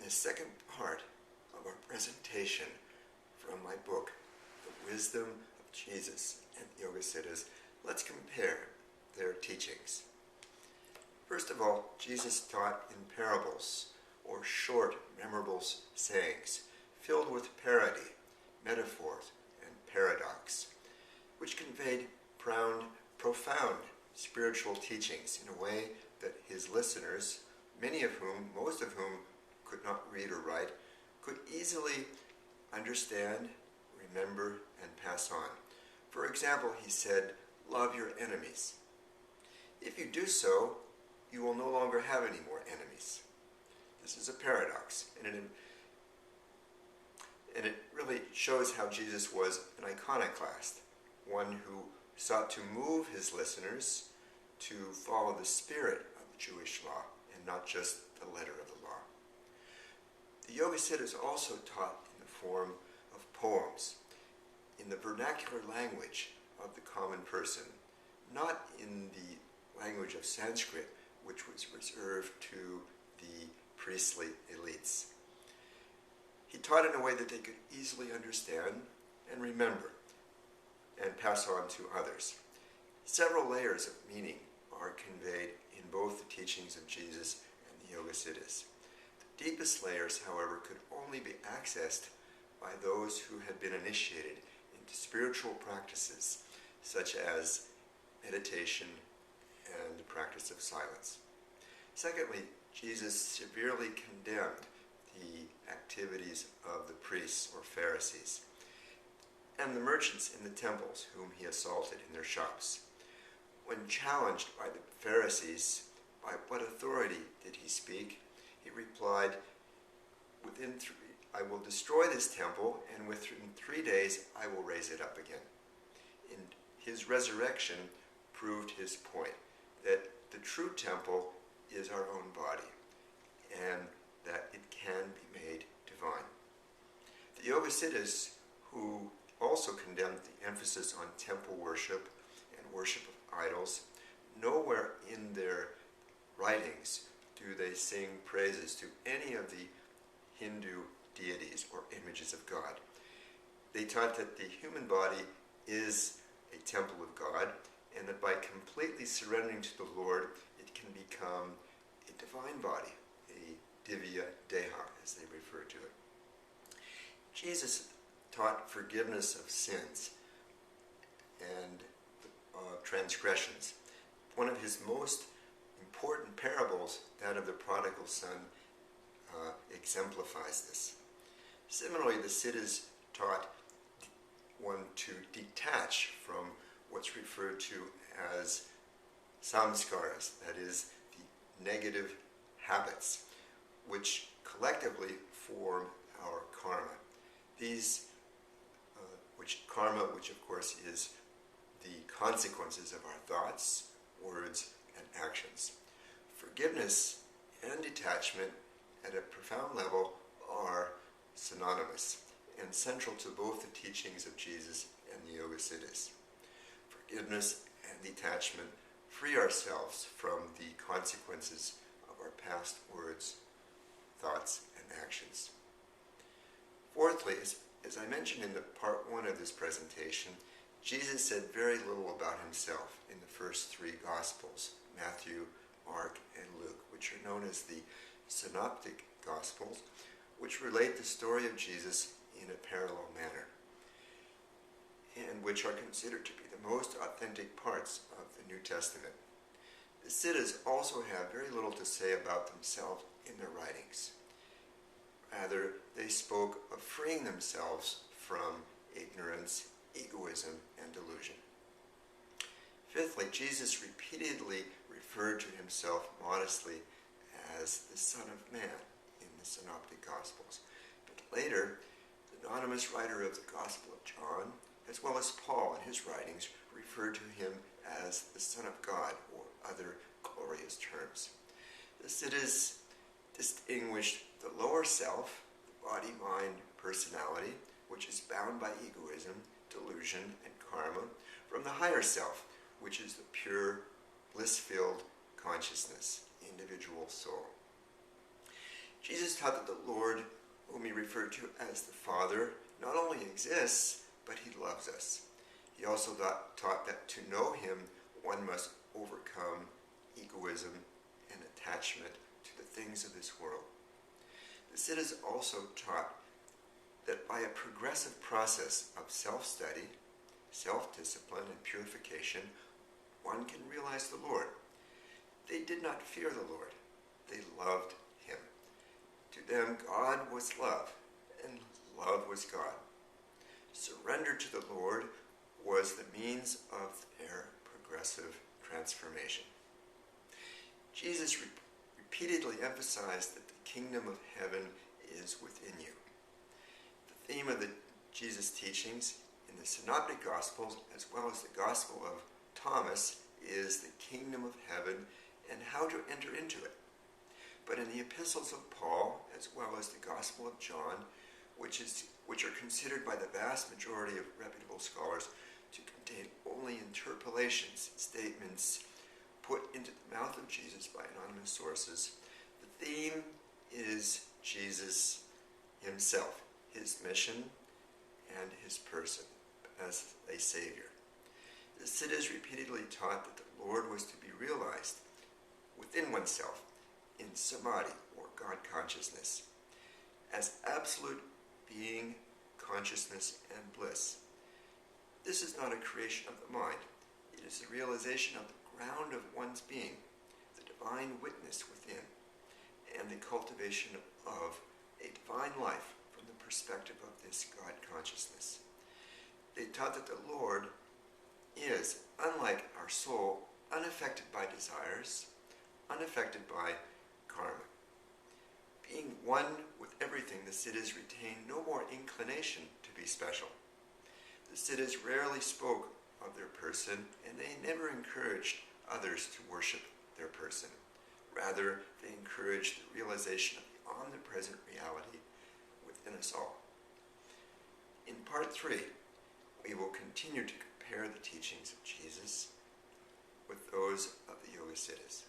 the second part of our presentation from my book, The Wisdom of Jesus and the Yoga Siddhas, let's compare their teachings. First of all, Jesus taught in parables, or short, memorable sayings, filled with parody, metaphors, and paradox, which conveyed profound spiritual teachings in a way that his listeners, most of whom could not read or write, could easily understand, remember, and pass on. For example, he said, "Love your enemies. If you do so, you will no longer have any more enemies." This is a paradox, and it really shows how Jesus was an iconoclast, one who sought to move his listeners to follow the spirit of the Jewish law and not just the letter of the law. The Yoga Siddhas also taught in the form of poems, in the vernacular language of the common person, not in the language of Sanskrit, which was reserved to the priestly elites. He taught in a way that they could easily understand and remember and pass on to others. Several layers of meaning are conveyed in both the teachings of Jesus and the Yoga Siddhas. The deepest layers, however, could only be accessed by those who had been initiated into spiritual practices such as meditation and the practice of silence. Secondly, Jesus severely condemned the activities of the priests or Pharisees and the merchants in the temples whom he assaulted in their shops. When challenged by the Pharisees, by what authority did he speak, he replied, I will destroy this temple, and within 3 days I will raise it up again. And his resurrection proved his point, that the true temple is our own body, and that it can be made divine. The Yoga Siddhas, who also condemned the emphasis on temple worship and worship of idols, nowhere in their writings do they sing praises to any of the Hindu deities or images of God. They taught that the human body is a temple of God, and that by completely surrendering to the Lord, it can become a divine body, a divya deha, as they refer to it. Jesus taught forgiveness of sins and transgressions. One of his most important parables, that of the prodigal son, exemplifies this. Similarly, the Siddhas taught one to detach from what's referred to as samskaras, that is, the negative habits, which collectively form our karma. Which of course is the consequences of our thoughts, words, and actions. Forgiveness and detachment at a profound level are synonymous and central to both the teachings of Jesus and the Yoga Siddhas. Forgiveness and detachment free ourselves from the consequences of our past words, thoughts, and actions. Fourthly, as I mentioned in the part 1 of this presentation, Jesus said very little about himself in the first 3 Gospels, Matthew, Mark, and Luke, which are known as the Synoptic Gospels, which relate the story of Jesus in a parallel manner, and which are considered to be the most authentic parts of the New Testament. The Siddhas also have very little to say about themselves in their writings. Rather, they spoke of freeing themselves from ignorance, egoism, and delusion. Fifthly, Jesus repeatedly referred to himself modestly as the Son of Man in the Synoptic Gospels. But later, the anonymous writer of the Gospel of John, as well as Paul in his writings, referred to him as the Son of God, or other glorious terms. The Siddhas distinguished the lower self, the body, mind, personality, which is bound by egoism, delusion, and karma, from the higher self, which is the pure, bliss-filled consciousness, individual soul. Jesus taught that the Lord, whom he referred to as the Father, not only exists, but he loves us. He also taught that to know him, one must overcome egoism and attachment to the things of this world. The Siddhas also taught that by a progressive process of self-study, self-discipline, and purification, one can realize the Lord. They did not fear the Lord. They loved him. To them, God was love, and love was God. Surrender to the Lord was the means of their progressive transformation. Jesus repeatedly emphasized that the kingdom of heaven is within you. The theme of the Jesus teachings in the Synoptic Gospels, as well as the Gospel of Thomas, is the kingdom of heaven and how to enter into it. But in the epistles of Paul, as well as the Gospel of John, which are considered by the vast majority of reputable scholars to contain only interpolations, statements put into the mouth of Jesus by anonymous sources, the theme is Jesus himself, his mission, and his person as a Savior. The Siddhas repeatedly taught that the Lord was to be realized within oneself in samadhi, or God consciousness, as absolute being, consciousness, and bliss. This is not a creation of the mind. It is the realization of the ground of one's being, the divine witness within, and the cultivation of a divine life from the perspective of this God consciousness. They taught that the Lord is, unlike our soul, unaffected by desires, unaffected by karma. Being one with everything, the Siddhas retained no more inclination to be special. The Siddhas rarely spoke of their person, and they never encouraged others to worship their person. Rather, they encouraged the realization of the omnipresent reality within us all. In part 3, we will continue to compare the teachings of Jesus with those of the Yoga Siddhas.